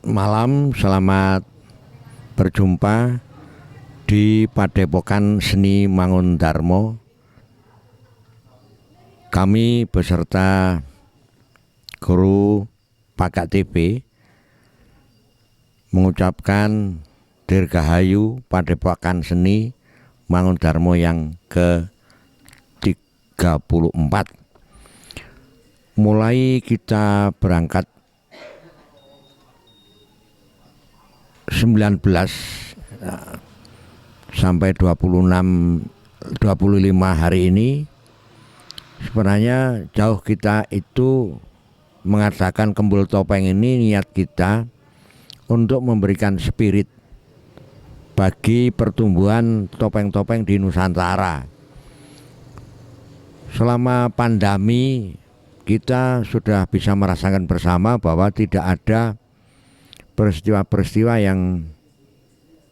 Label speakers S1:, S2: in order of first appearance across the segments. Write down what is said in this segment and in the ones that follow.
S1: malam, selamat berjumpa di Padepokan Seni Mangundarma. Kami beserta guru Pakak TB mengucapkan Dirgahayu Padepokan Seni Mangundarma yang ke-34. Mulai kita berangkat 19 sampai 26 25 hari ini, sebenarnya jauh kita itu mengadakan Kembul Topeng ini, niat kita untuk memberikan spirit bagi pertumbuhan topeng-topeng di Nusantara. Selama pandemi kita sudah bisa merasakan bersama bahwa tidak ada peristiwa-peristiwa yang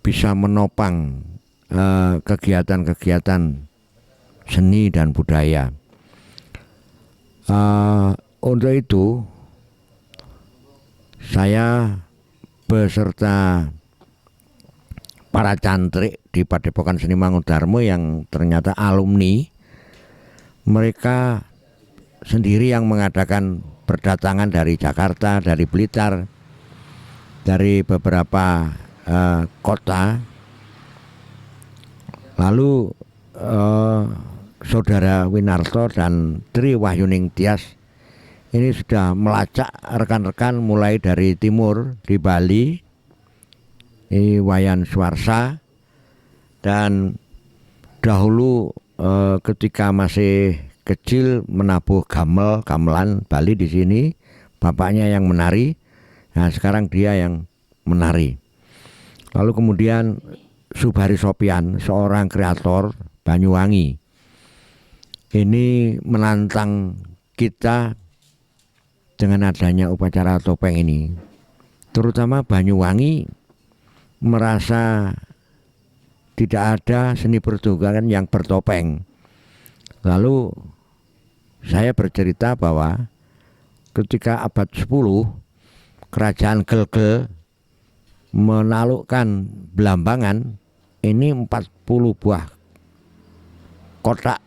S1: bisa menopang kegiatan-kegiatan seni dan budaya. Untuk itu saya beserta para cantrik di Padepokan Seni Mangundarma yang ternyata alumni, mereka sendiri yang mengadakan berdatangan dari Jakarta, dari Blitar, dari beberapa kota. Lalu Saudara Winarto dan Tri Wahyuning Tias ini sudah melacak rekan-rekan mulai dari timur di Bali, Wayan Suarsa, dan dahulu ketika masih kecil menabuh gamelan Bali di sini, bapaknya yang menari. Nah, sekarang dia yang menari. Lalu kemudian Subari Sopian, seorang kreator Banyuwangi, ini menantang kita dengan adanya upacara topeng ini. Terutama Banyuwangi merasa tidak ada seni pertunjukan yang bertopeng. Lalu saya bercerita bahwa ketika abad 10 Kerajaan Gelgel menaklukkan Blambangan, ini 40 buah kotak,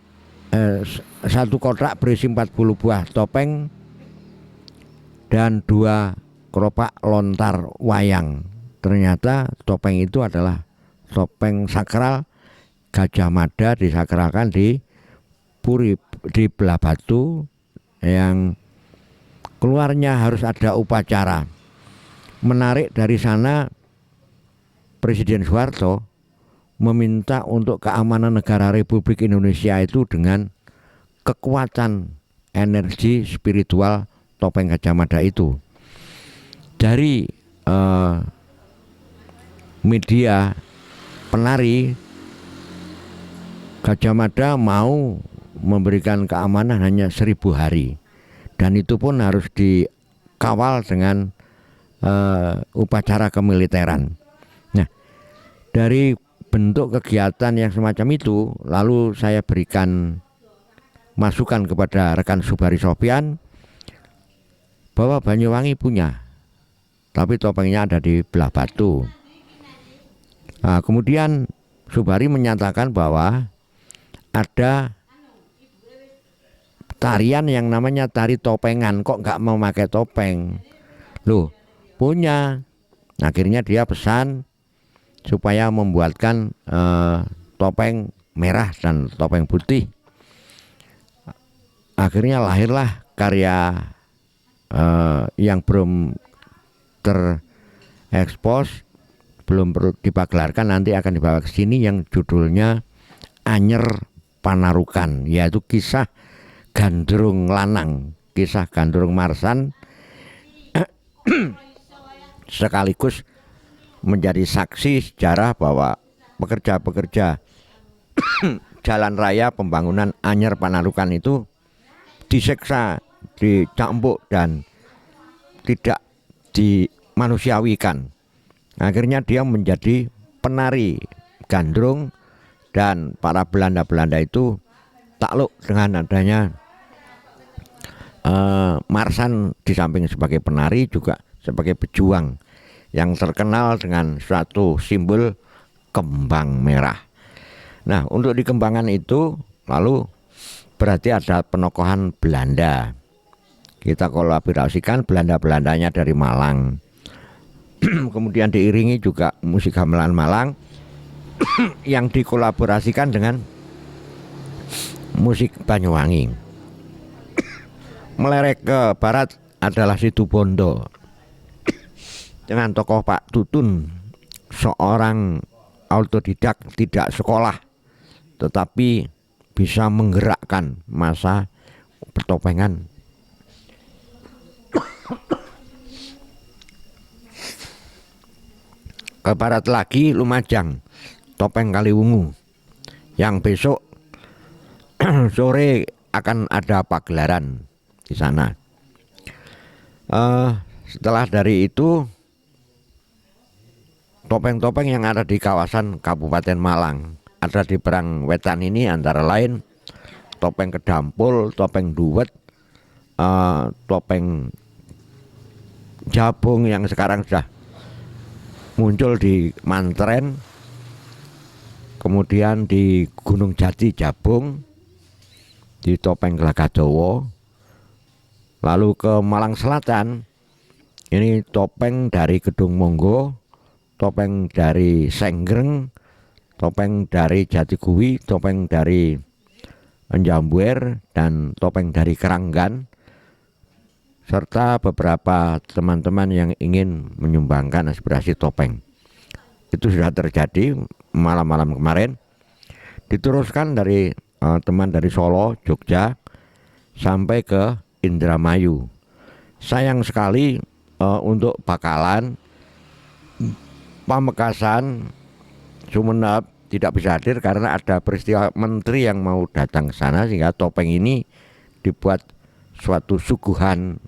S1: satu kotak berisi 40 buah topeng dan 2 keropak lontar wayang. Ternyata topeng itu adalah topeng sakral Gajah Mada, disakralkan di Puri di Belah Batu, yang keluarnya harus ada upacara. Menarik dari sana, Presiden Soeharto meminta untuk keamanan negara Republik Indonesia itu dengan kekuatan energi spiritual topeng Gajah Mada itu. Dari media penari, Gajah Mada mau memberikan keamanan hanya 1000 hari, dan itu pun harus dikawal dengan upacara kemiliteran. Nah, dari bentuk kegiatan yang semacam itu, lalu saya berikan masukan kepada rekan Subari Sopian bahwa Banyuwangi punya, tapi topengnya ada di Belah Batu. Nah, kemudian Subari menyatakan bahwa ada tarian yang namanya tari topengan, kok nggak mau pakai topeng? Loh, punya. Akhirnya dia pesan supaya membuatkan topeng merah dan topeng putih. Akhirnya lahirlah karya yang belum terekspos, belum dipagelarkan, nanti akan dibawa ke sini, yang judulnya Anyer Panarukan, yaitu kisah Gandrung Lanang, kisah Gandrung Marsan, sekaligus menjadi saksi sejarah bahwa pekerja-pekerja jalan raya pembangunan Anyer Panarukan itu disiksa, dicambuk, dan tidak dimanusiawikan. Akhirnya dia menjadi penari gandrung, dan para Belanda-Belanda itu takluk dengan adanya Marsan di samping sebagai penari juga sebagai pejuang. yang terkenal dengan suatu simbol kembang merah. Nah, untuk di Kembangan itu lalu berarti ada penokohan Belanda. Kita kolaborasikan Belanda-Belandanya dari Malang. Kemudian diiringi juga musik gamelan Malang yang dikolaborasikan dengan musik Banyuwangi. Melerek ke barat adalah Situbondo dengan tokoh Pak Tutun, seorang autodidak tidak sekolah tetapi bisa menggerakkan masa pertopengan. Ke barat lagi Lumajang, topeng Kaliwungu, yang besok sore akan ada pagelaran di sana. Setelah dari itu topeng-topeng yang ada di kawasan Kabupaten Malang, ada di Perang Wetan ini antara lain topeng Kedampul, topeng Duwet, topeng Jabung yang sekarang sudah muncul di Mantren, kemudian di Gunung Jati Jabung, di topeng Glagadowo. Lalu ke Malang Selatan, ini topeng dari Gedung Monggo, topeng dari Senggreng, topeng dari Jatigui, topeng dari Njambuer, dan topeng dari Keranggan, serta beberapa teman-teman yang ingin menyumbangkan aspirasi topeng. Itu sudah terjadi malam-malam kemarin. Diteruskan dari teman dari Solo, Jogja, sampai ke Indramayu. Sayang sekali untuk Bakalan, Pamekasan, Sumeneb tidak bisa hadir karena ada peristiwa menteri yang mau datang ke sana, sehingga topeng ini dibuat suatu suguhan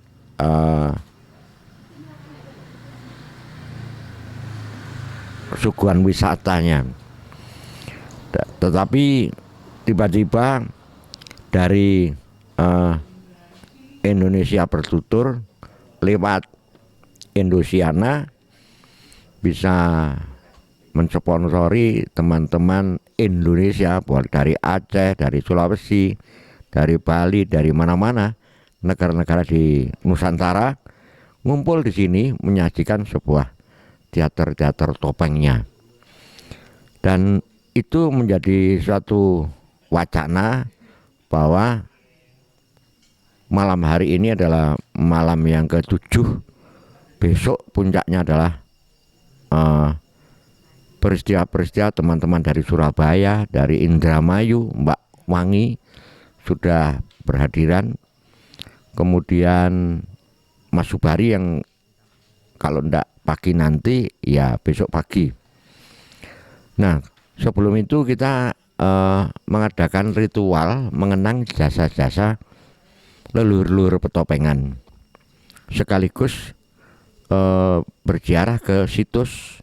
S1: suguhan wisatanya. Tetapi tiba-tiba dari Indonesia Bertutur lewat Indosiana bisa mensponsori teman-teman Indonesia, buat dari Aceh, dari Sulawesi, dari Bali, dari mana-mana negara-negara di Nusantara ngumpul di sini menyajikan sebuah teater-teater topengnya. Dan itu menjadi suatu wacana bahwa malam hari ini adalah malam yang ke-7. Besok puncaknya adalah peristiwa-peristiwa teman-teman dari Surabaya, dari Indramayu, Mbak Wangi sudah berhadiran. Kemudian Mas Subari yang kalau ndak pagi nanti ya besok pagi. Nah, sebelum itu kita mengadakan ritual mengenang jasa-jasa leluhur-leluhur petopengan, sekaligus berziarah ke situs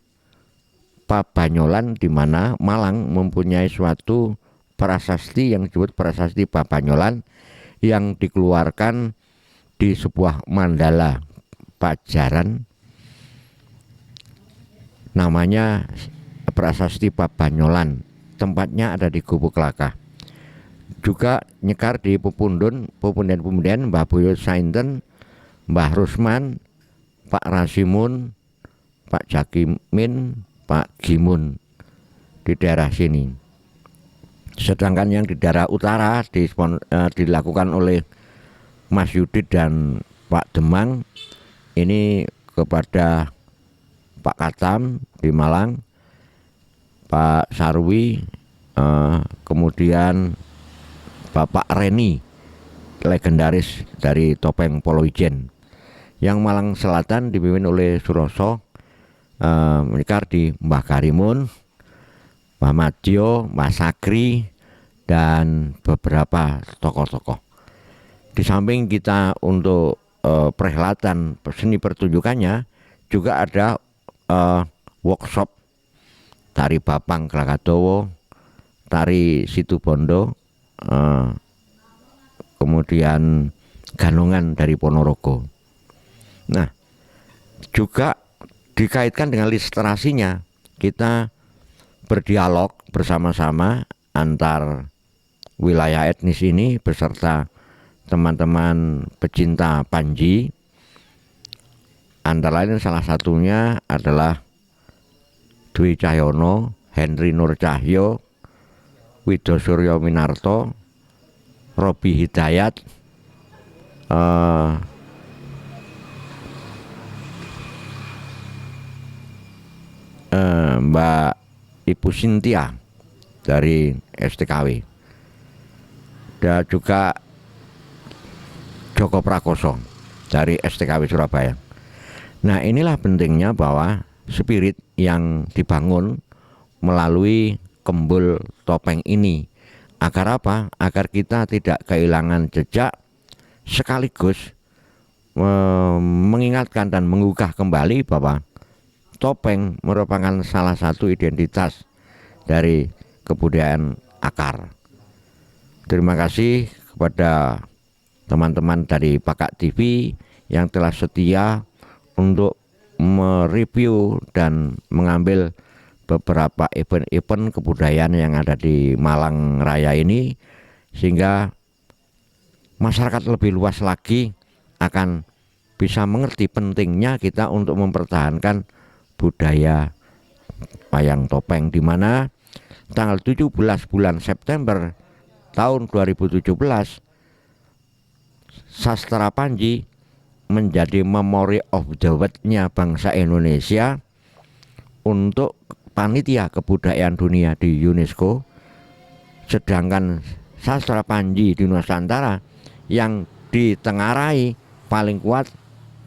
S1: Pabanyolan, di mana Malang mempunyai suatu prasasti yang disebut prasasti Pabanyolan yang dikeluarkan di sebuah mandala Pajaran, namanya Prasasti Pabanyolan. Tempatnya ada di Gubuk Laka. Juga nyekar di pepundian Mbah Boyo Sainten, Mbah Rusman, Pak Rasimun, Pak Jakimin, Pak Gimun di daerah sini. Sedangkan yang di daerah utara dilakukan oleh Mas Yudit dan Pak Demang, ini kepada Pak Katam di Malang, Pak Sarwi, kemudian Bapak Reni, legendaris dari topeng Polo Ijen. Yang Malang Selatan dipimpin oleh Suroso, menikah di Mbah Karimun, Mbah Madyo, Mbah Sakri, dan beberapa tokoh-tokoh. Di samping kita untuk perhelatan seni pertunjukannya juga ada workshop tari Bapang Glagadowo, tari Situbondo, kemudian ganongan dari Ponorogo. Nah, juga dikaitkan dengan literasinya, kita berdialog bersama-sama antar wilayah etnis ini beserta teman-teman pecinta Panji. Antara lain salah satunya adalah Dwi Cahyono, Henry Nur Cahyo, Wido Suryo Winarto, Robi Hidayat, Mbak Ibu Cynthia dari STKW, dan juga Joko Prakoso dari STKW Surabaya. Nah, inilah pentingnya bahwa spirit yang dibangun melalui Kembul Topeng ini, agar apa? Agar kita tidak kehilangan jejak, sekaligus mengingatkan dan menggugah kembali bahwa topeng merupakan salah satu identitas dari kebudayaan akar. Terima kasih kepada teman-teman dari Pakak TV yang telah setia untuk mereview dan mengambil beberapa event-event kebudayaan yang ada di Malang Raya ini, sehingga masyarakat lebih luas lagi akan bisa mengerti pentingnya kita untuk mempertahankan budaya wayang topeng, di mana tanggal 17 bulan September tahun 2017 sastra Panji menjadi memory of the world-nya bangsa Indonesia untuk panitia kebudayaan dunia di UNESCO. Sedangkan sastra Panji di Nusantara yang ditengarai paling kuat,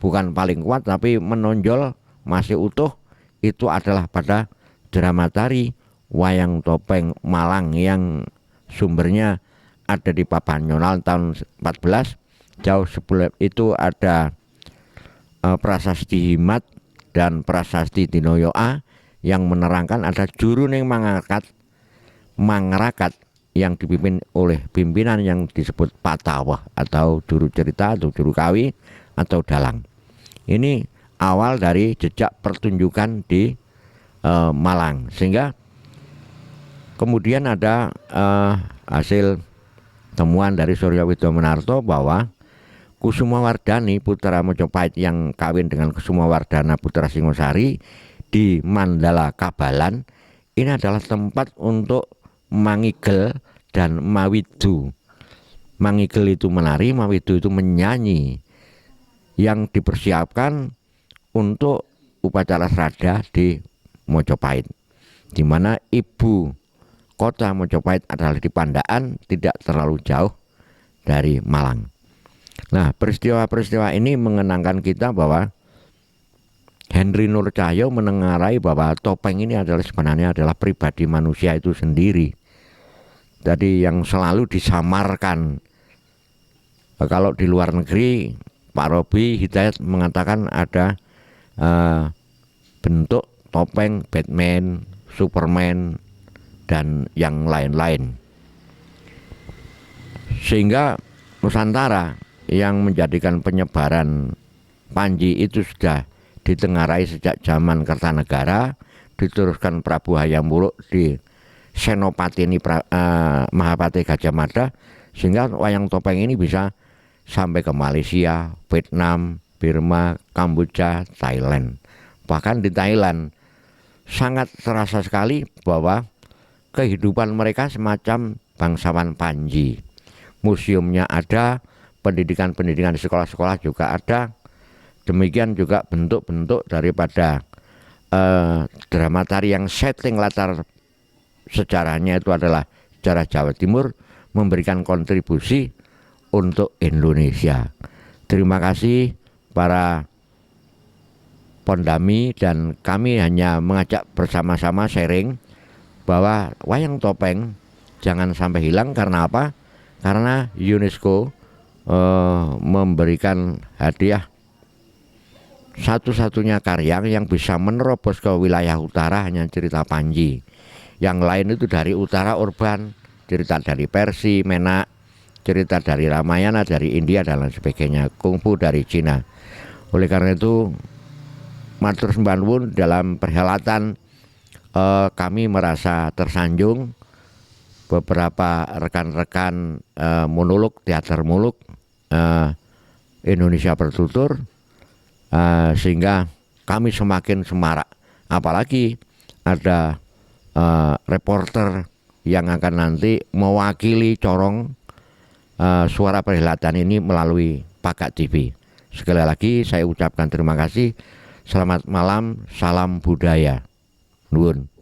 S1: bukan paling kuat tapi menonjol masih utuh, itu adalah pada drama tari wayang topeng Malang yang sumbernya ada di Papanyonal tahun 14. Jauh sebelum itu ada Prasasti Himat dan Prasasti Dinoyoa yang menerangkan ada juru ning mangerakat yang dipimpin oleh pimpinan yang disebut Patawah atau juru cerita atau juru kawi atau dalang. Ini awal dari jejak pertunjukan di Malang, sehingga kemudian ada hasil temuan dari Suryo Widomenarto bahwa Kusumawardhani putra Mojopahit yang kawin dengan Kusumawardhana putra Singosari di Mandala Kabalan ini adalah tempat untuk mangigel dan mawidu. Mangigel itu menari, mawidu itu menyanyi, yang dipersiapkan untuk upacara srada di Mojopahit, di mana ibu kota Mojopahit adalah di Pandaan, tidak terlalu jauh dari Malang. Nah, peristiwa-peristiwa ini mengenangkan kita bahwa Henry Nur Cahyo menengarai bahwa topeng ini sebenarnya adalah pribadi manusia itu sendiri. Jadi yang selalu disamarkan. Kalau di luar negeri, Pak Robi Hidayat mengatakan ada bentuk topeng Batman, Superman, dan yang lain-lain. Sehingga Nusantara yang menjadikan penyebaran Panji itu sudah ditengarai sejak zaman Kertanegara, diteruskan Prabu Hayam Wuruk di Senopateni Mahapati Gajah Mada, sehingga wayang topeng ini bisa sampai ke Malaysia, Vietnam, Burma, Kamboja, Thailand. Bahkan di Thailand sangat terasa sekali bahwa kehidupan mereka semacam bangsawan Panji. Museumnya ada, pendidikan-pendidikan di sekolah-sekolah juga ada. Demikian juga bentuk-bentuk daripada drama tari yang setting latar sejarahnya itu adalah sejarah Jawa Timur, memberikan kontribusi untuk Indonesia. Terima kasih para pondami, dan kami hanya mengajak bersama-sama sharing bahwa wayang topeng jangan sampai hilang. Karena apa? Karena UNESCO memberikan hadiah satu-satunya karya yang bisa menerobos ke wilayah utara hanya cerita Panji. Yang lain itu dari utara urban, cerita dari Persia, Menak, cerita dari Ramayana dari India dan lain sebagainya, kungfu dari Cina. Oleh karena itu matur sembah nuwun dalam perhelatan kami merasa tersanjung beberapa rekan-rekan monolog teater muluk Indonesia Bertutur sehingga kami semakin semarak, apalagi ada reporter yang akan nanti mewakili corong suara perhelatan ini melalui Pakat TV. Sekali lagi saya ucapkan terima kasih. Selamat malam, salam budaya. Nuwun.